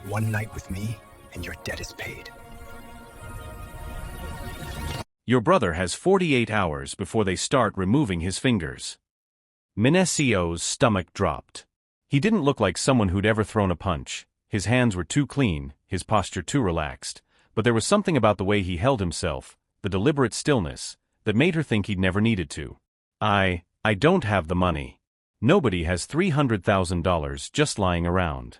One night with me, and your debt is paid. Your brother has 48 hours before they start removing his fingers. Minasio's stomach dropped. He didn't look like someone who'd ever thrown a punch. His hands were too clean, his posture too relaxed, but there was something about the way he held himself, the deliberate stillness, that made her think he'd never needed to. I don't have the money. Nobody has $300,000 just lying around.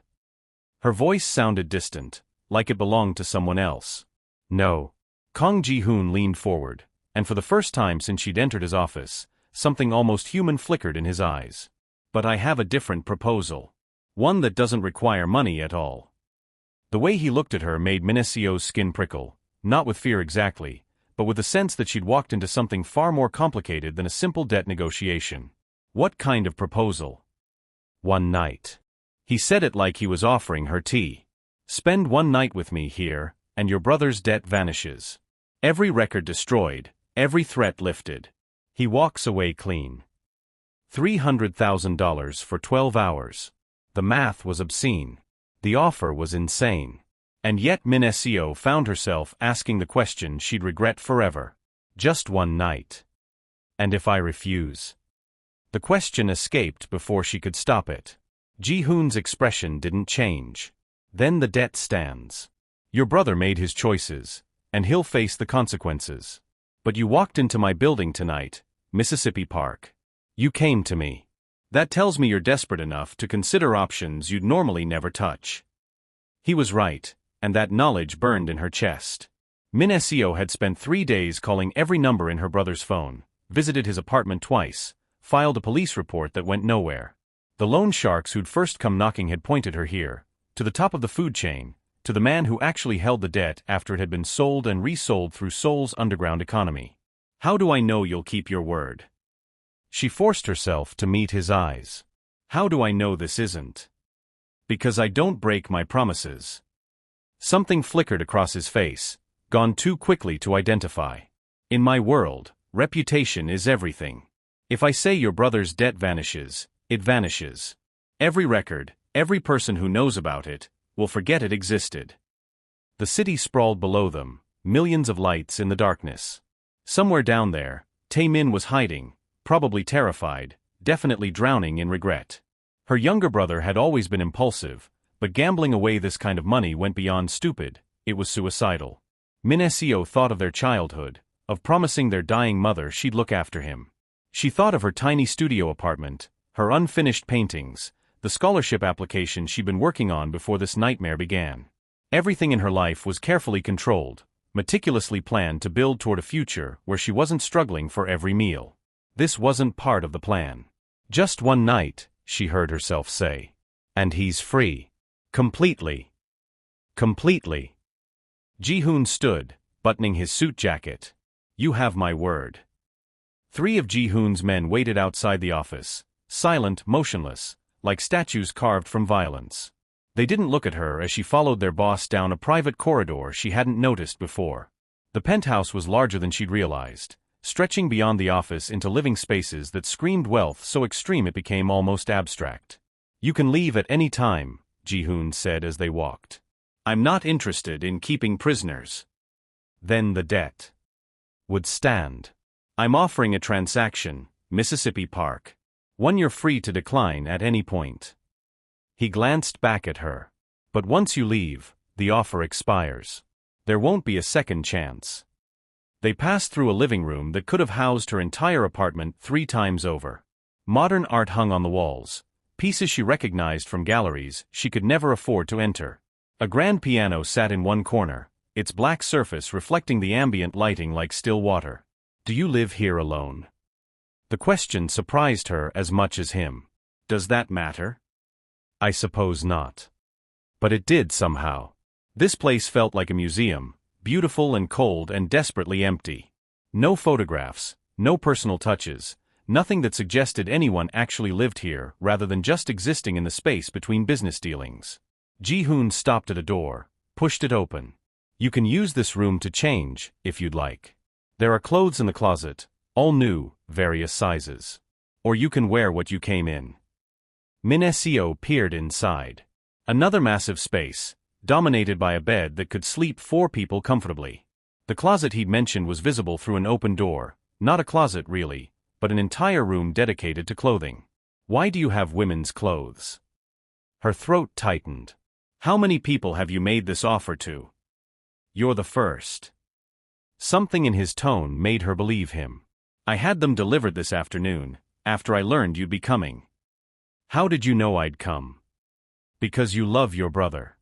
Her voice sounded distant, like it belonged to someone else. No. Kang Ji-hoon leaned forward, and for the first time since she'd entered his office, something almost human flickered in his eyes. But I have a different proposal. One that doesn't require money at all. The way he looked at her made Minasio's skin prickle, not with fear exactly, but with the sense that she'd walked into something far more complicated than a simple debt negotiation. What kind of proposal? One night. He said it like he was offering her tea. Spend one night with me here, and your brother's debt vanishes. Every record destroyed, every threat lifted. He walks away clean. $300,000 for 12 hours. The math was obscene. The offer was insane. And yet Minacio found herself asking the question she'd regret forever. Just one night. And if I refuse? The question escaped before she could stop it. Ji-hoon's expression didn't change. Then the debt stands. Your brother made his choices, and he'll face the consequences. But you walked into my building tonight, Mississippi Park. You came to me. That tells me you're desperate enough to consider options you'd normally never touch. He was right, and that knowledge burned in her chest. Minacio had spent 3 days calling every number in her brother's phone, visited his apartment twice, filed a police report that went nowhere. The loan sharks who'd first come knocking had pointed her here, to the top of the food chain, to the man who actually held the debt after it had been sold and resold through Seoul's underground economy. How do I know you'll keep your word? She forced herself to meet his eyes. How do I know this isn't? Because I don't break my promises. Something flickered across his face, gone too quickly to identify. In my world, reputation is everything. If I say your brother's debt vanishes, it vanishes. Every record, every person who knows about it, will forget it existed. The city sprawled below them, millions of lights in the darkness. Somewhere down there, Tae-min was hiding, probably terrified, definitely drowning in regret. Her younger brother had always been impulsive, but gambling away this kind of money went beyond stupid, it was suicidal. Minacio thought of their childhood, of promising their dying mother she'd look after him. She thought of her tiny studio apartment, her unfinished paintings, the scholarship application she'd been working on before this nightmare began. Everything in her life was carefully controlled, meticulously planned to build toward a future where she wasn't struggling for every meal. This wasn't part of the plan. Just one night, she heard herself say. And he's free. Completely. Completely. Ji-hoon stood, buttoning his suit jacket. You have my word. 3 of Ji-hoon's men waited outside the office, silent, motionless, like statues carved from violence. They didn't look at her as she followed their boss down a private corridor she hadn't noticed before. The penthouse was larger than she'd realized, stretching beyond the office into living spaces that screamed wealth so extreme it became almost abstract. You can leave at any time, Ji-hoon said as they walked. I'm not interested in keeping prisoners. Then the debt would stand. I'm offering a transaction, Mississippi Park. One you're free to decline at any point. He glanced back at her. But once you leave, the offer expires. There won't be a second chance. They passed through a living room that could have housed her entire apartment 3 times over. Modern art hung on the walls, pieces she recognized from galleries she could never afford to enter. A grand piano sat in one corner, its black surface reflecting the ambient lighting like still water. Do you live here alone? The question surprised her as much as him. Does that matter? I suppose not. But it did somehow. This place felt like a museum, beautiful and cold and desperately empty. No photographs, no personal touches, nothing that suggested anyone actually lived here rather than just existing in the space between business dealings. Ji-hoon stopped at a door, pushed it open. You can use this room to change, if you'd like. There are clothes in the closet, all new, various sizes. Or you can wear what you came in. Minacio peered inside. Another massive space, dominated by a bed that could sleep 4 people comfortably. The closet he'd mentioned was visible through an open door, not a closet really, but an entire room dedicated to clothing. Why do you have women's clothes? Her throat tightened. How many people have you made this offer to? You're the first. Something in his tone made her believe him. I had them delivered this afternoon, after I learned you'd be coming. How did you know I'd come? Because you love your brother.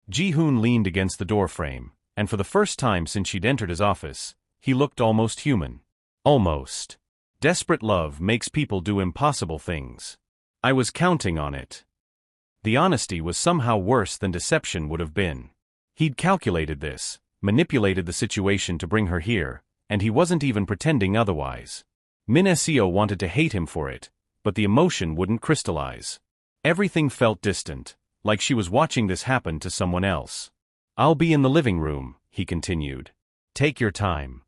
Ji-hoon leaned against the doorframe, and for the first time since she'd entered his office, he looked almost human. Almost. Desperate love makes people do impossible things. I was counting on it. The honesty was somehow worse than deception would have been. He'd calculated this, manipulated the situation to bring her here, and he wasn't even pretending otherwise. Min Seo wanted to hate him for it, but the emotion wouldn't crystallize. Everything felt distant, like she was watching this happen to someone else. I'll be in the living room, he continued. Take your time.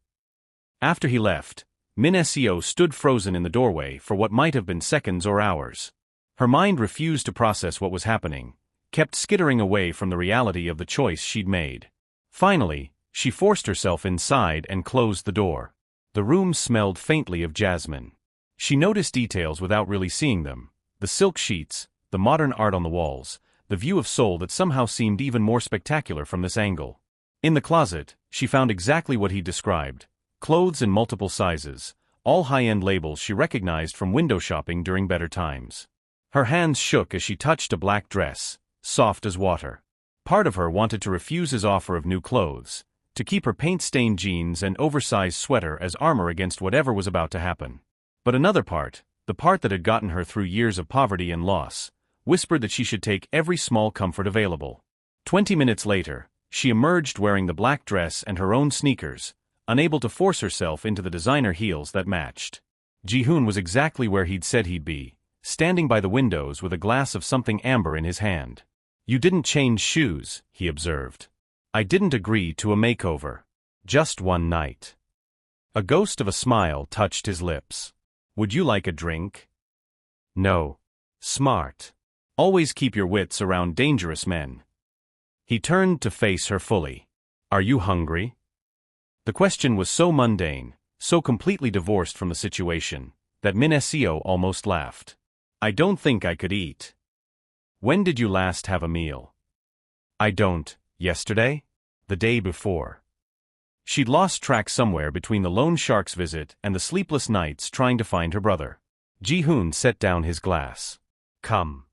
After he left, Min Seo stood frozen in the doorway for what might have been seconds or hours. Her mind refused to process what was happening, kept skittering away from the reality of the choice she'd made. Finally, she forced herself inside and closed the door. The room smelled faintly of jasmine. She noticed details without really seeing them: the silk sheets, the modern art on the walls, the view of Seoul that somehow seemed even more spectacular from this angle. In the closet, she found exactly what he described: clothes in multiple sizes, all high-end labels she recognized from window shopping during better times. Her hands shook as she touched a black dress, soft as water. Part of her wanted to refuse his offer of new clothes, to keep her paint-stained jeans and oversized sweater as armor against whatever was about to happen. But another part, the part that had gotten her through years of poverty and loss, whispered that she should take every small comfort available. 20 minutes later, she emerged wearing the black dress and her own sneakers, unable to force herself into the designer heels that matched. Ji-hoon was exactly where he'd said he'd be, standing by the windows with a glass of something amber in his hand. You didn't change shoes, he observed. I didn't agree to a makeover. Just one night. A ghost of a smile touched his lips. Would you like a drink? No. Smart. Always keep your wits around dangerous men. He turned to face her fully. Are you hungry? The question was so mundane, so completely divorced from the situation, that Min Seo almost laughed. I don't think I could eat. When did you last have a meal? I don't. Yesterday? The day before. She'd lost track somewhere between the loan shark's visit and the sleepless nights trying to find her brother. Ji-hoon set down his glass. Come.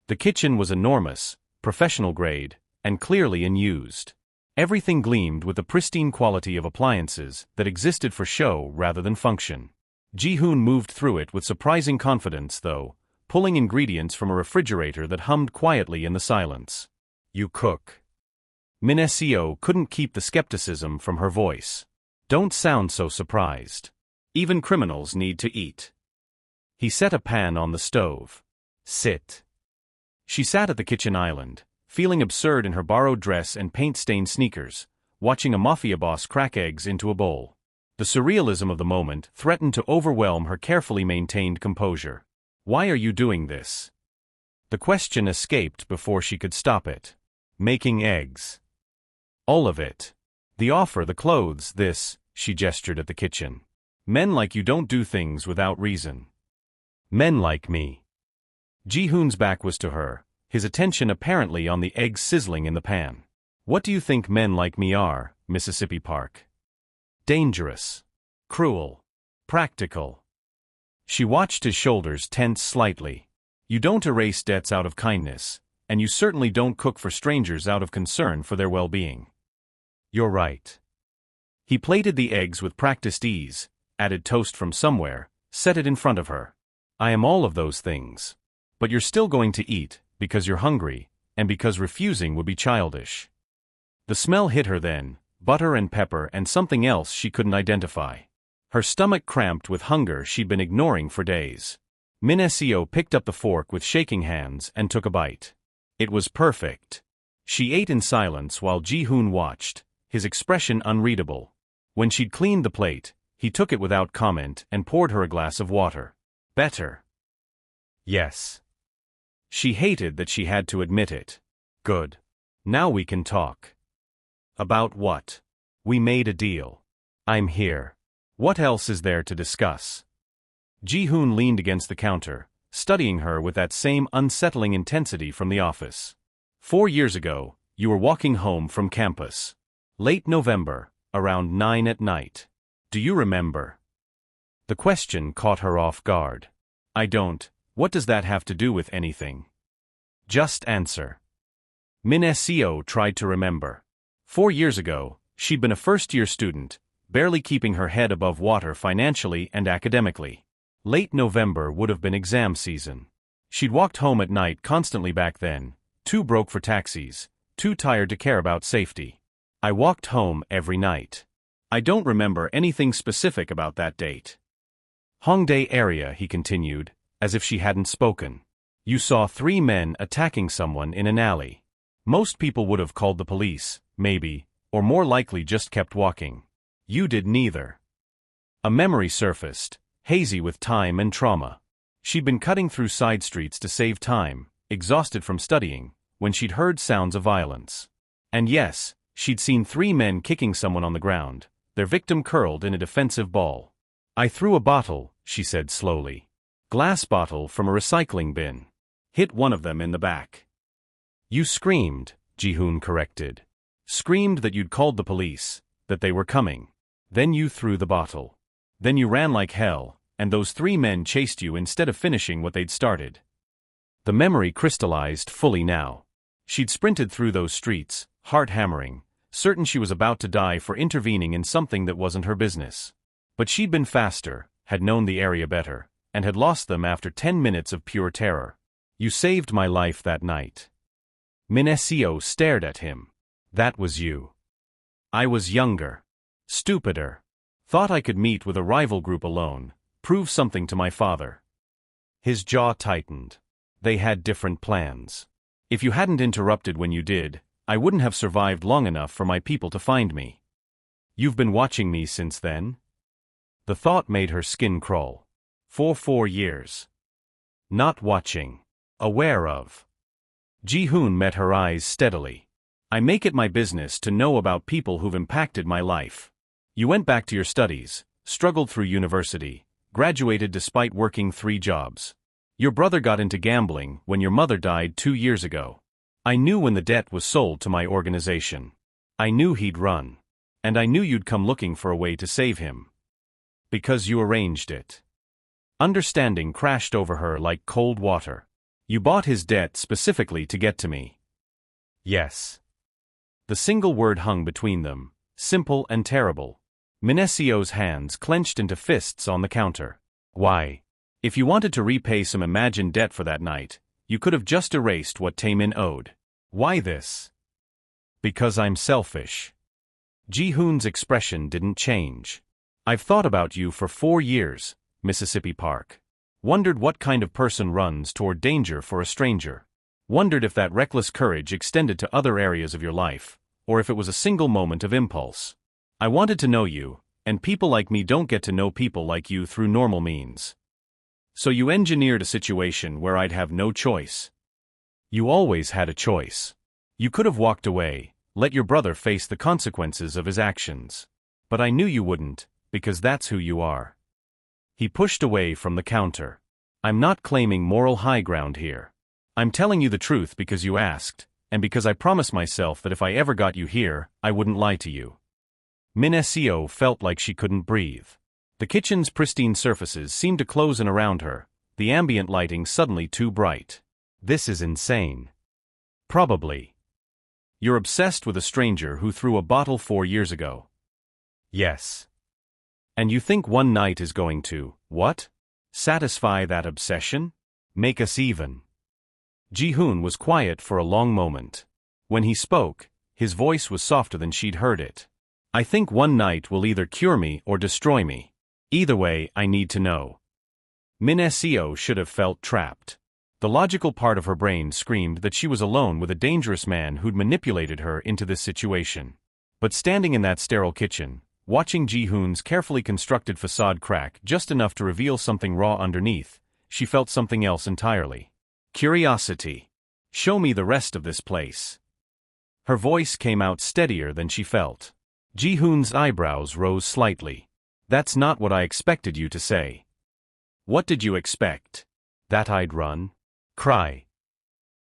The kitchen was enormous, professional grade, and clearly unused. Everything gleamed with the pristine quality of appliances that existed for show rather than function. Ji-hoon moved through it with surprising confidence, though, pulling ingredients from a refrigerator that hummed quietly in the silence. You cook. Min Seo couldn't keep the skepticism from her voice. Don't sound so surprised. Even criminals need to eat. He set a pan on the stove. Sit. She sat at the kitchen island, feeling absurd in her borrowed dress and paint-stained sneakers, watching a mafia boss crack eggs into a bowl. The surrealism of the moment threatened to overwhelm her carefully maintained composure. Why are you doing this? The question escaped before she could stop it. Making eggs. All of it. The offer, the clothes, this, she gestured at the kitchen. Men like you don't do things without reason. Men like me. Ji-hoon's back was to her, his attention apparently on the eggs sizzling in the pan. What do you think men like me are, Mississippi Park? Dangerous. Cruel. Practical. She watched his shoulders tense slightly. You don't erase debts out of kindness, and you certainly don't cook for strangers out of concern for their well-being. You're right. He plated the eggs with practiced ease, added toast from somewhere, set it in front of her. I am all of those things. But you're still going to eat, because you're hungry, and because refusing would be childish. The smell hit her then, butter and pepper and something else she couldn't identify. Her stomach cramped with hunger she'd been ignoring for days. Min Seo picked up the fork with shaking hands and took a bite. It was perfect. She ate in silence while Ji-hoon watched, his expression unreadable. When she'd cleaned the plate, he took it without comment and poured her a glass of water. Better. Yes. She hated that she had to admit it. Good. Now we can talk. About what? We made a deal. I'm here. What else is there to discuss? Ji-hoon leaned against the counter, studying her with that same unsettling intensity from the office. 4 years ago, you were walking home from campus. Late November, around 9 at night. Do you remember? The question caught her off guard. I don't. What does that have to do with anything? Just answer. Min Seo tried to remember. 4 years ago, she'd been a first-year student, barely keeping her head above water financially and academically. Late November would have been exam season. She'd walked home at night constantly back then, too broke for taxis, too tired to care about safety. I walked home every night. I don't remember anything specific about that date. Hongdae area, he continued, as if she hadn't spoken. You saw 3 men attacking someone in an alley. Most people would have called the police, maybe, or more likely just kept walking. You did neither. A memory surfaced, hazy with time and trauma. She'd been cutting through side streets to save time, exhausted from studying, when she'd heard sounds of violence. And yes, she'd seen 3 men kicking someone on the ground, their victim curled in a defensive ball. I threw a bottle, she said slowly. Glass bottle from a recycling bin. Hit one of them in the back. You screamed, Ji-hoon corrected. Screamed that you'd called the police, that they were coming. Then you threw the bottle. Then you ran like hell, and those 3 men chased you instead of finishing what they'd started. The memory crystallized fully now. She'd sprinted through those streets, heart hammering, certain she was about to die for intervening in something that wasn't her business. But she'd been faster, had known the area better, and had lost them after 10 minutes of pure terror. You saved my life that night. Min Seo stared at him. That was you. I was younger. Stupider. Thought I could meet with a rival group alone, prove something to my father. His jaw tightened. They had different plans. If you hadn't interrupted when you did, I wouldn't have survived long enough for my people to find me. You've been watching me since then? The thought made her skin crawl. For 4 years. Not watching. Aware of. Ji-hoon met her eyes steadily. I make it my business to know about people who've impacted my life. You went back to your studies, struggled through university, graduated despite working 3 jobs. Your brother got into gambling when your mother died 2 years ago. I knew when the debt was sold to my organization. I knew he'd run. And I knew you'd come looking for a way to save him. Because you arranged it. Understanding crashed over her like cold water. You bought his debt specifically to get to me. Yes. The single word hung between them, simple and terrible. Min Seo's hands clenched into fists on the counter. Why? If you wanted to repay some imagined debt for that night, you could have just erased what Taemin owed. Why this? Because I'm selfish. Ji-hoon's expression didn't change. I've thought about you for 4 years, Mississippi Park. Wondered what kind of person runs toward danger for a stranger. Wondered if that reckless courage extended to other areas of your life, or if it was a single moment of impulse. I wanted to know you, and people like me don't get to know people like you through normal means. So you engineered a situation where I'd have no choice. You always had a choice. You could have walked away, let your brother face the consequences of his actions. But I knew you wouldn't, because that's who you are. He pushed away from the counter. I'm not claiming moral high ground here. I'm telling you the truth because you asked, and because I promised myself that if I ever got you here, I wouldn't lie to you. Min Seo felt like she couldn't breathe. The kitchen's pristine surfaces seemed to close in around her, the ambient lighting suddenly too bright. This is insane. Probably. You're obsessed with a stranger who threw a bottle 4 years ago. Yes. And you think one night is going to, what? Satisfy that obsession? Make us even. Ji-hoon was quiet for a long moment. When he spoke, his voice was softer than she'd heard it. I think one night will either cure me or destroy me. Either way, I need to know. Min Seo should have felt trapped. The logical part of her brain screamed that she was alone with a dangerous man who'd manipulated her into this situation. But standing in that sterile kitchen, watching Ji-hoon's carefully constructed facade crack just enough to reveal something raw underneath, she felt something else entirely. Curiosity. Show me the rest of this place. Her voice came out steadier than she felt. Ji-hoon's eyebrows rose slightly. That's not what I expected you to say. What did you expect? That I'd run? Cry.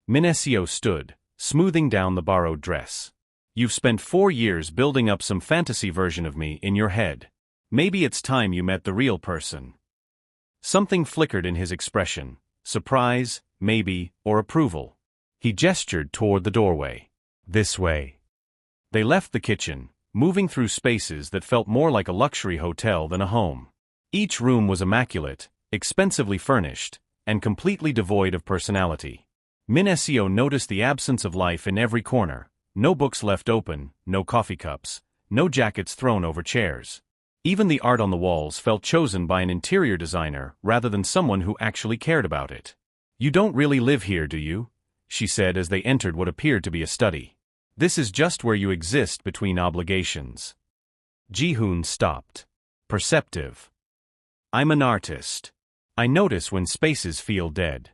Min-seo stood, smoothing down the borrowed dress. You've spent 4 years building up some fantasy version of me in your head. Maybe it's time you met the real person. Something flickered in his expression. Surprise, maybe, or approval. He gestured toward the doorway. This way. They left the kitchen, moving through spaces that felt more like a luxury hotel than a home. Each room was immaculate, expensively furnished, and completely devoid of personality. Min-seo noticed the absence of life in every corner. No books left open, no coffee cups, no jackets thrown over chairs. Even the art on the walls felt chosen by an interior designer rather than someone who actually cared about it. You don't really live here, do you? She said as they entered what appeared to be a study. This is just where you exist between obligations. Ji-hoon stopped. Perceptive. I'm an artist. I notice when spaces feel dead.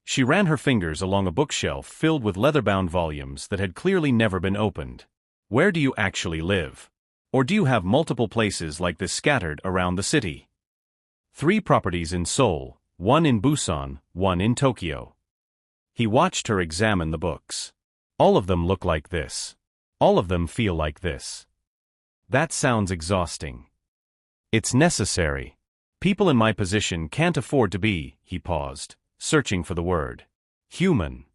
She ran her fingers along a bookshelf filled with leather-bound volumes that had clearly never been opened. Where do you actually live? Or do you have multiple places like this scattered around the city? 3 properties in Seoul, 1 in Busan, 1 in Tokyo. He watched her examine the books. All of them look like this. All of them feel like this. That sounds exhausting. It's necessary. People in my position can't afford to be, he paused, searching for the word. Human.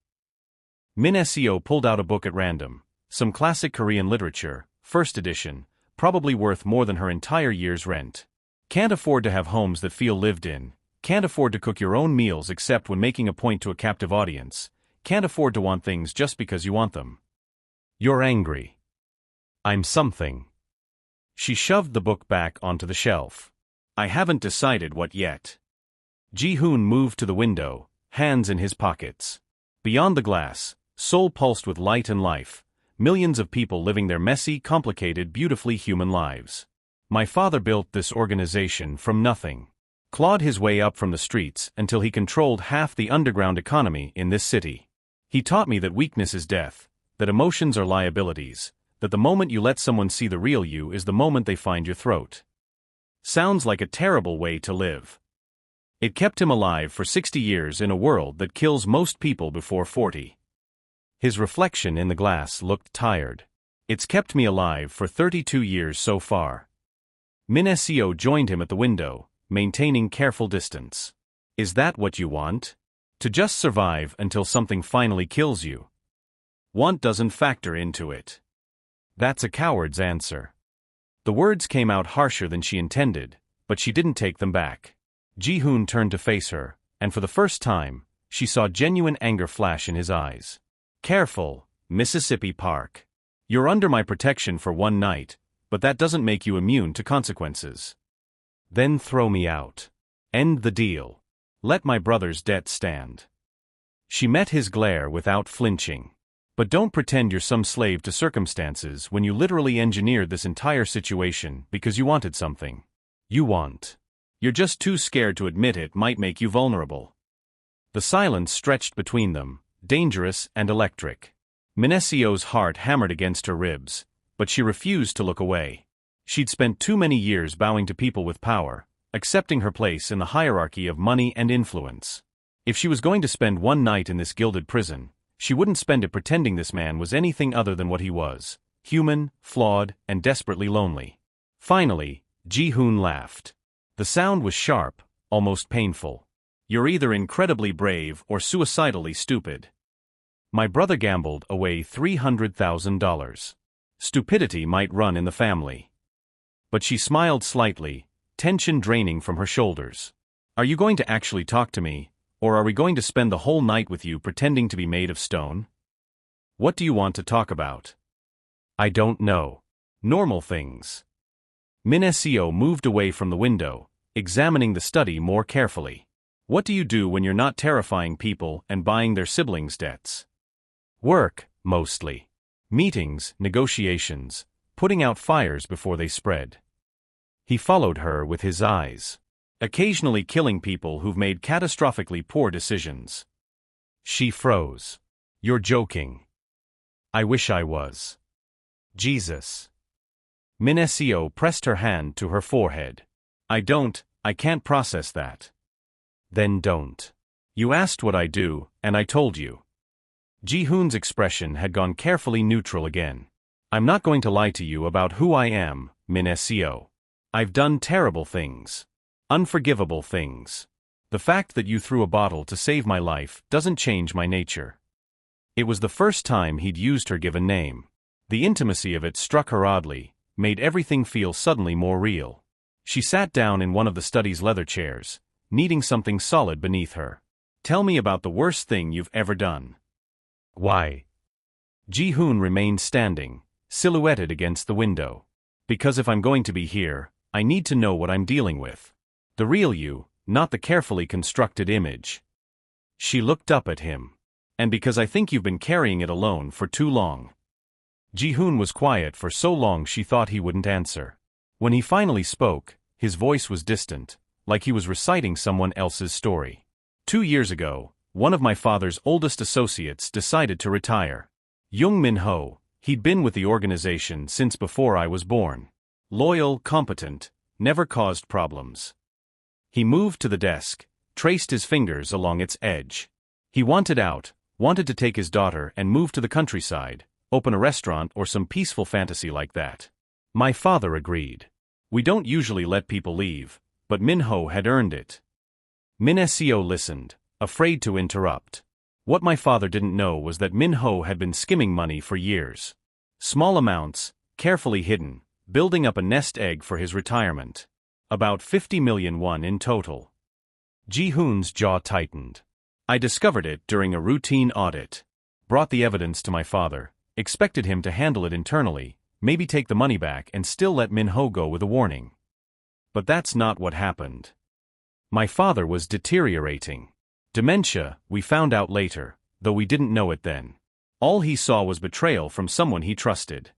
Min-seo pulled out a book at random. Some classic Korean literature, first edition, probably worth more than her entire year's rent. Can't afford to have homes that feel lived in. Can't afford to cook your own meals except when making a point to a captive audience. Can't afford to want things just because you want them. You're angry. I'm something. She shoved the book back onto the shelf. I haven't decided what yet. Ji-hoon moved to the window, hands in his pockets. Beyond the glass, Seoul pulsed with light and life. Millions of people living their messy, complicated, beautifully human lives. My father built this organization from nothing. Clawed his way up from the streets until he controlled half the underground economy in this city. He taught me that weakness is death, that emotions are liabilities, that the moment you let someone see the real you is the moment they find your throat. Sounds like a terrible way to live. It kept him alive for 60 years in a world that kills most people before 40. His reflection in the glass looked tired. It's kept me alive for 32 years so far. Min-seo joined him at the window, maintaining careful distance. Is that what you want? To just survive until something finally kills you? Want doesn't factor into it. That's a coward's answer. The words came out harsher than she intended, but she didn't take them back. Ji-hoon turned to face her, and for the first time, she saw genuine anger flash in his eyes. Careful, Mississippi Park. You're under my protection for one night, but that doesn't make you immune to consequences. Then throw me out. End the deal. Let my brother's debt stand. She met his glare without flinching. But don't pretend you're some slave to circumstances when you literally engineered this entire situation because you wanted something. You want. You're just too scared to admit it might make you vulnerable. The silence stretched between them, dangerous and electric. Min-seo's heart hammered against her ribs, but she refused to look away. She'd spent too many years bowing to people with power, accepting her place in the hierarchy of money and influence. If she was going to spend one night in this gilded prison, she wouldn't spend it pretending this man was anything other than what he was, human, flawed, and desperately lonely. Finally, Ji-hoon laughed. The sound was sharp, almost painful. You're either incredibly brave or suicidally stupid. My brother gambled away $300,000. Stupidity might run in the family. But she smiled slightly, tension draining from her shoulders. Are you going to actually talk to me, or are we going to spend the whole night with you pretending to be made of stone? What do you want to talk about? I don't know. Normal things. Min-seo moved away from the window, examining the study more carefully. What do you do when you're not terrifying people and buying their siblings' debts? Work, mostly. Meetings, negotiations, putting out fires before they spread. He followed her with his eyes. Occasionally killing people who've made catastrophically poor decisions. She froze. You're joking. I wish I was. Jesus. Min Seo pressed her hand to her forehead. I can't process that. Then don't. You asked what I do, and I told you. Ji-hoon's expression had gone carefully neutral again. I'm not going to lie to you about who I am, Min Seo. I've done terrible things. Unforgivable things. The fact that you threw a bottle to save my life doesn't change my nature. It was the first time he'd used her given name. The intimacy of it struck her oddly, made everything feel suddenly more real. She sat down in one of the study's leather chairs, needing something solid beneath her. Tell me about the worst thing you've ever done. Why? Ji-hoon remained standing, silhouetted against the window. Because if I'm going to be here, I need to know what I'm dealing with. The real you, not the carefully constructed image. She looked up at him. And because I think you've been carrying it alone for too long. Ji-hoon was quiet for so long she thought he wouldn't answer. When he finally spoke, his voice was distant, like he was reciting someone else's story. 2 years ago, one of my father's oldest associates decided to retire. Young Min-ho, he'd been with the organization since before I was born. Loyal, competent, never caused problems. He moved to the desk, traced his fingers along its edge. He wanted out, wanted to take his daughter and move to the countryside, open a restaurant or some peaceful fantasy like that. My father agreed. We don't usually let people leave, but Min-ho had earned it. Min Seo listened, afraid to interrupt. What my father didn't know was that Min-ho had been skimming money for years. Small amounts, carefully hidden, building up a nest egg for his retirement. About 50 million won in total. Ji-hoon's jaw tightened. I discovered it during a routine audit. Brought the evidence to my father, expected him to handle it internally, maybe take the money back and still let Min-ho go with a warning. But that's not what happened. My father was deteriorating. Dementia, we found out later, though we didn't know it then. All he saw was betrayal from someone he trusted.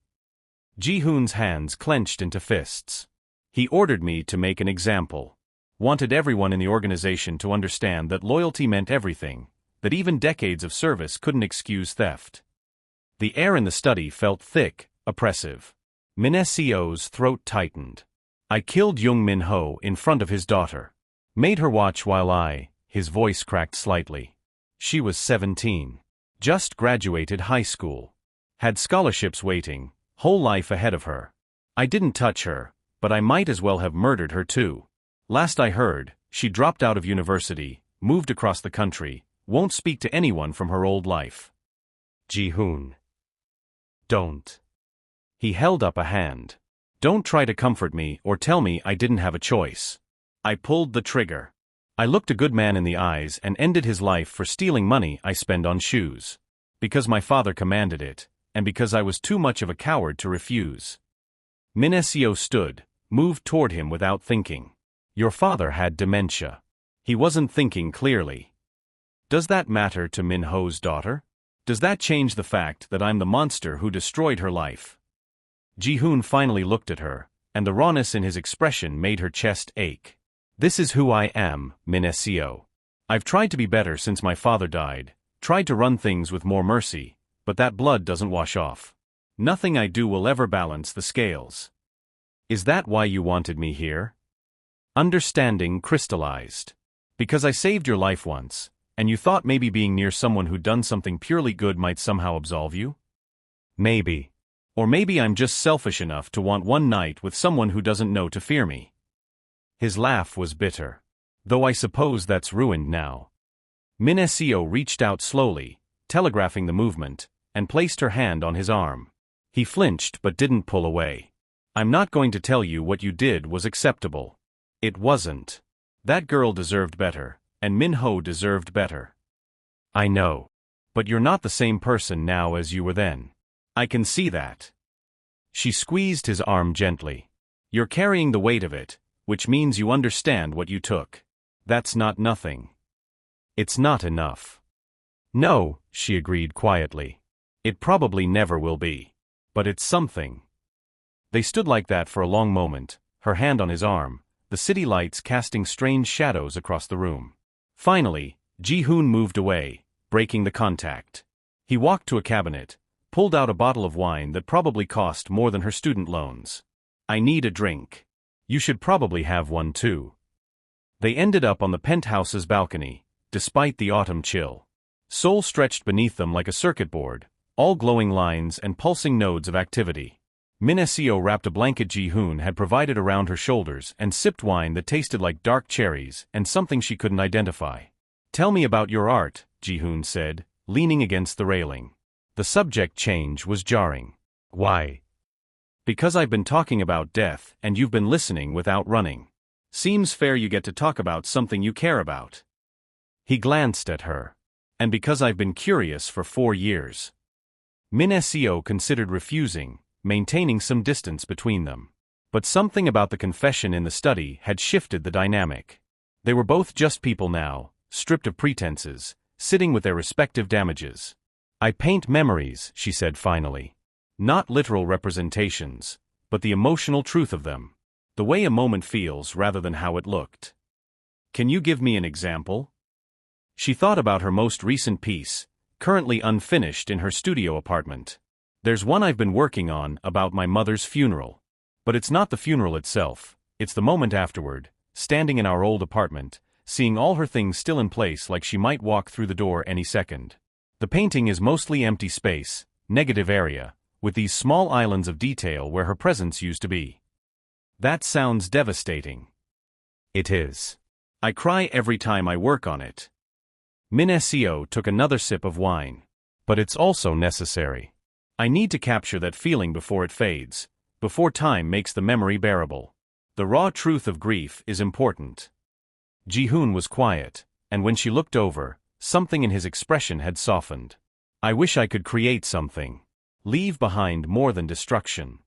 Ji-hoon's hands clenched into fists. He ordered me to make an example. Wanted everyone in the organization to understand that loyalty meant everything, that even decades of service couldn't excuse theft. The air in the study felt thick, oppressive. Min Seo's throat tightened. I killed young Min-ho in front of his daughter. Made her watch while his voice cracked slightly. She was 17. Just graduated high school. Had scholarships waiting, whole life ahead of her. I didn't touch her, but I might as well have murdered her too. Last I heard, she dropped out of university, moved across the country, won't speak to anyone from her old life. Ji-hoon. Don't. He held up a hand. Don't try to comfort me or tell me I didn't have a choice. I pulled the trigger. I looked a good man in the eyes and ended his life for stealing money I spend on shoes. Because my father commanded it, and because I was too much of a coward to refuse. Min Seo stood, moved toward him without thinking. Your father had dementia. He wasn't thinking clearly. Does that matter to Min-ho's daughter? Does that change the fact that I'm the monster who destroyed her life? Ji-hoon finally looked at her, and the rawness in his expression made her chest ache. This is who I am, Min Seo. I've tried to be better since my father died, tried to run things with more mercy, but that blood doesn't wash off. Nothing I do will ever balance the scales. Is that why you wanted me here? Understanding crystallized. Because I saved your life once, and you thought maybe being near someone who'd done something purely good might somehow absolve you? Maybe. Or maybe I'm just selfish enough to want one night with someone who doesn't know to fear me. His laugh was bitter. Though I suppose that's ruined now. Min Seo reached out slowly, telegraphing the movement, and placed her hand on his arm. He flinched but didn't pull away. I'm not going to tell you what you did was acceptable. It wasn't. That girl deserved better, and Min-ho deserved better. I know. But you're not the same person now as you were then. I can see that. She squeezed his arm gently. You're carrying the weight of it, which means you understand what you took. That's not nothing. It's not enough. No, she agreed quietly. It probably never will be. But it's something. They stood like that for a long moment, her hand on his arm, the city lights casting strange shadows across the room. Finally, Ji-hoon moved away, breaking the contact. He walked to a cabinet, pulled out a bottle of wine that probably cost more than her student loans. I need a drink. You should probably have one too. They ended up on the penthouse's balcony, despite the autumn chill. Seoul stretched beneath them like a circuit board, all glowing lines and pulsing nodes of activity. Min Seo wrapped a blanket Ji-hoon had provided around her shoulders and sipped wine that tasted like dark cherries and something she couldn't identify. Tell me about your art, Ji-hoon said, leaning against the railing. The subject change was jarring. Why? Because I've been talking about death and you've been listening without running. Seems fair you get to talk about something you care about. He glanced at her. And because I've been curious for 4 years. Min Seo considered refusing, maintaining some distance between them. But something about the confession in the study had shifted the dynamic. They were both just people now, stripped of pretenses, sitting with their respective damages. I paint memories, she said finally. Not literal representations, but the emotional truth of them. The way a moment feels rather than how it looked. Can you give me an example? She thought about her most recent piece, currently unfinished in her studio apartment. There's one I've been working on about my mother's funeral. But it's not the funeral itself, it's the moment afterward, standing in our old apartment, seeing all her things still in place like she might walk through the door any second. The painting is mostly empty space, negative area, with these small islands of detail where her presence used to be. That sounds devastating. It is. I cry every time I work on it. Min Seo took another sip of wine. But it's also necessary. I need to capture that feeling before it fades, before time makes the memory bearable. The raw truth of grief is important. Ji-hoon was quiet, and when she looked over, something in his expression had softened. I wish I could create something. Leave behind more than destruction.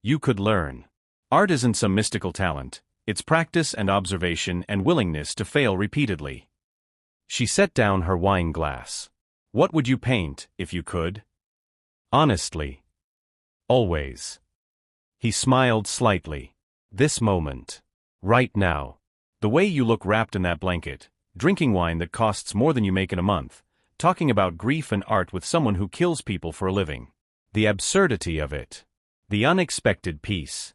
You could learn. Art isn't some mystical talent, it's practice and observation and willingness to fail repeatedly. She set down her wine glass. What would you paint, if you could? Honestly. Always. He smiled slightly. This moment. Right now. The way you look wrapped in that blanket, drinking wine that costs more than you make in a month, talking about grief and art with someone who kills people for a living. The absurdity of it. The unexpected peace.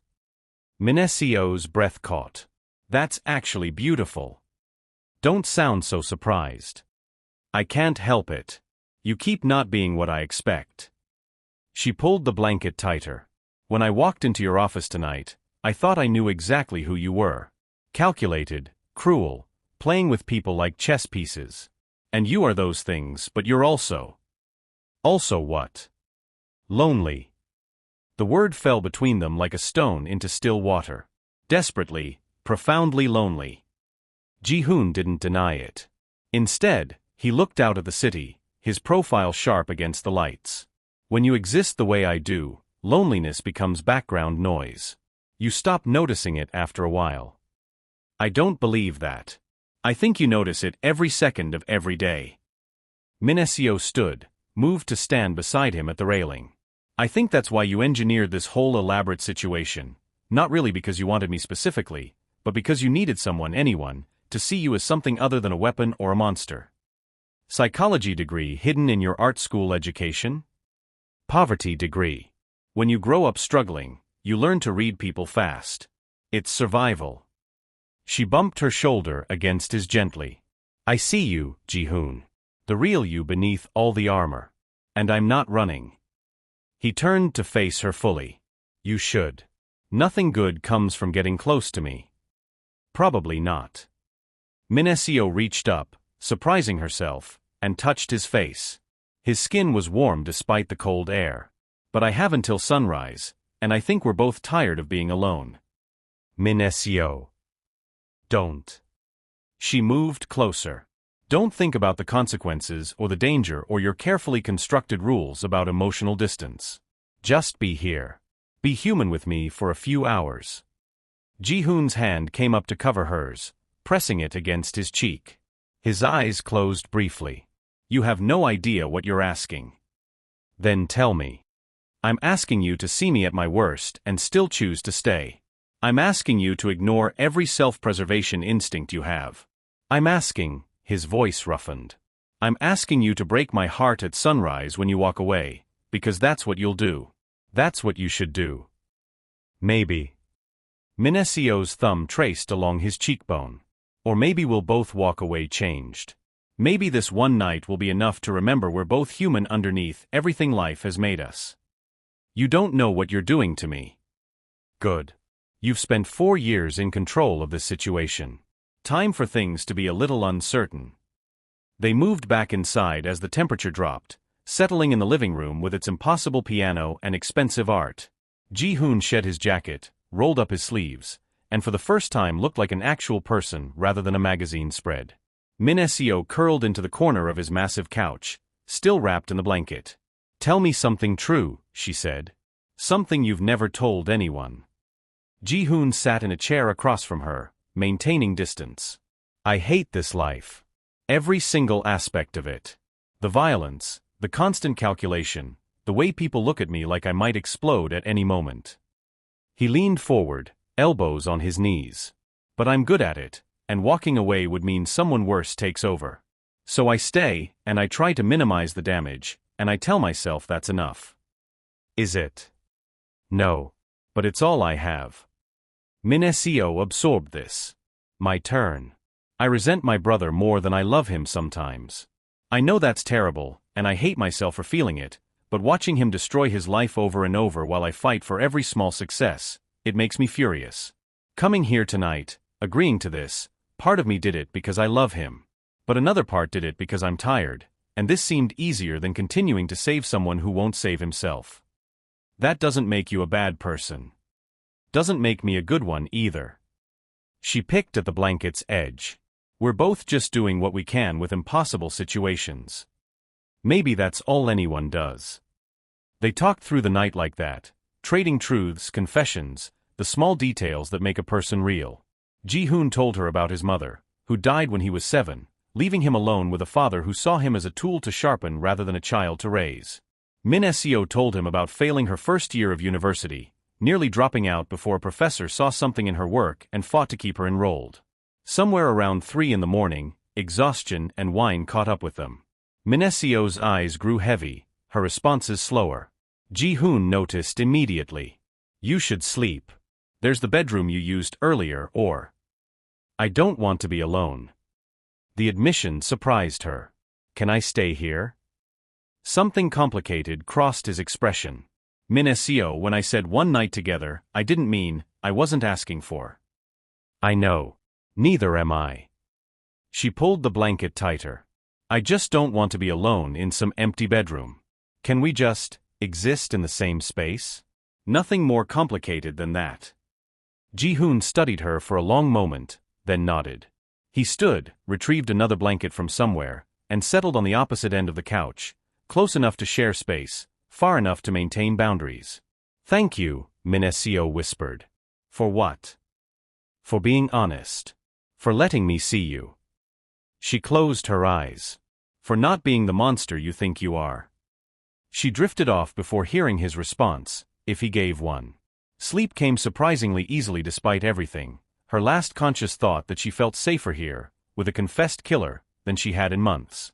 Min Seo's breath caught. That's actually beautiful. Don't sound so surprised. I can't help it. You keep not being what I expect. She pulled the blanket tighter. When I walked into your office tonight, I thought I knew exactly who you were. Calculated, cruel, playing with people like chess pieces. And you are those things, but you're also. Also what? Lonely. The word fell between them like a stone into still water. Desperately, profoundly lonely. Ji-hoon didn't deny it. Instead, he looked out at the city, his profile sharp against the lights. When you exist the way I do, loneliness becomes background noise. You stop noticing it after a while. I don't believe that. I think you notice it every second of every day. Min Seo stood, moved to stand beside him at the railing. I think that's why you engineered this whole elaborate situation, not really because you wanted me specifically, but because you needed someone, anyone, to see you as something other than a weapon or a monster. Psychology degree hidden in your art school education? Poverty degree. When you grow up struggling, you learn to read people fast. It's survival. She bumped her shoulder against his gently. I see you, Ji-hoon. The real you beneath all the armor. And I'm not running. He turned to face her fully. You should. Nothing good comes from getting close to me. Probably not. Min Seo reached up, surprising herself, and touched his face. His skin was warm despite the cold air. But I have until sunrise, and I think we're both tired of being alone. Min Seo. Don't. She moved closer. Don't think about the consequences or the danger or your carefully constructed rules about emotional distance. Just be here. Be human with me for a few hours. Ji-hoon's hand came up to cover hers, pressing it against his cheek. His eyes closed briefly. You have no idea what you're asking. Then tell me. I'm asking you to see me at my worst and still choose to stay. I'm asking you to ignore every self-preservation instinct you have. I'm asking, his voice roughened. I'm asking you to break my heart at sunrise when you walk away, because that's what you'll do. That's what you should do. Maybe. Minasio's thumb traced along his cheekbone. Or maybe we'll both walk away changed. Maybe this one night will be enough to remember we're both human underneath everything life has made us. You don't know what you're doing to me. Good. You've spent 4 years in control of this situation. Time for things to be a little uncertain. They moved back inside as the temperature dropped, settling in the living room with its impossible piano and expensive art. Ji-hoon shed his jacket, rolled up his sleeves, and for the first time looked like an actual person rather than a magazine spread. Min-seo curled into the corner of his massive couch, still wrapped in the blanket. "Tell me something true," she said. "Something you've never told anyone." Ji-hoon sat in a chair across from her, maintaining distance. "I hate this life. Every single aspect of it. The violence, the constant calculation, the way people look at me like I might explode at any moment." He leaned forward, elbows on his knees. "But I'm good at it, and walking away would mean someone worse takes over. So I stay, and I try to minimize the damage, and I tell myself that's enough." "Is it?" "No. But it's all I have." Min-seo absorbed this. "My turn. I resent my brother more than I love him sometimes. I know that's terrible, and I hate myself for feeling it, but watching him destroy his life over and over while I fight for every small success, it makes me furious. Coming here tonight, agreeing to this, part of me did it because I love him. But another part did it because I'm tired, and this seemed easier than continuing to save someone who won't save himself. That doesn't make you a bad person. Doesn't make me a good one either." She picked at the blanket's edge. "We're both just doing what we can with impossible situations. Maybe that's all anyone does." They talked through the night like that, trading truths, confessions, the small details that make a person real. Ji-hoon told her about his mother, who died when he was 7, leaving him alone with a father who saw him as a tool to sharpen rather than a child to raise. Min-seo told him about failing her first year of university, nearly dropping out before a professor saw something in her work and fought to keep her enrolled. Somewhere around 3 in the morning, exhaustion and wine caught up with them. Min-seo's eyes grew heavy, her responses slower. Ji-hoon noticed immediately. "You should sleep. There's the bedroom you used earlier, or—" "I don't want to be alone." The admission surprised her. "Can I stay here?" Something complicated crossed his expression. "Min-seo, when I said one night together, I didn't mean, I wasn't asking for." "I know. Neither am I." She pulled the blanket tighter. "I just don't want to be alone in some empty bedroom. Can we just exist in the same space? Nothing more complicated than that." Ji-hoon studied her for a long moment, then nodded. He stood, retrieved another blanket from somewhere, and settled on the opposite end of the couch, close enough to share space, far enough to maintain boundaries. "Thank you," Min-seo whispered. "For what?" "For being honest. For letting me see you." She closed her eyes. "For not being the monster you think you are." She drifted off before hearing his response, if he gave one. Sleep came surprisingly easily despite everything, her last conscious thought that she felt safer here, with a confessed killer, than she had in months.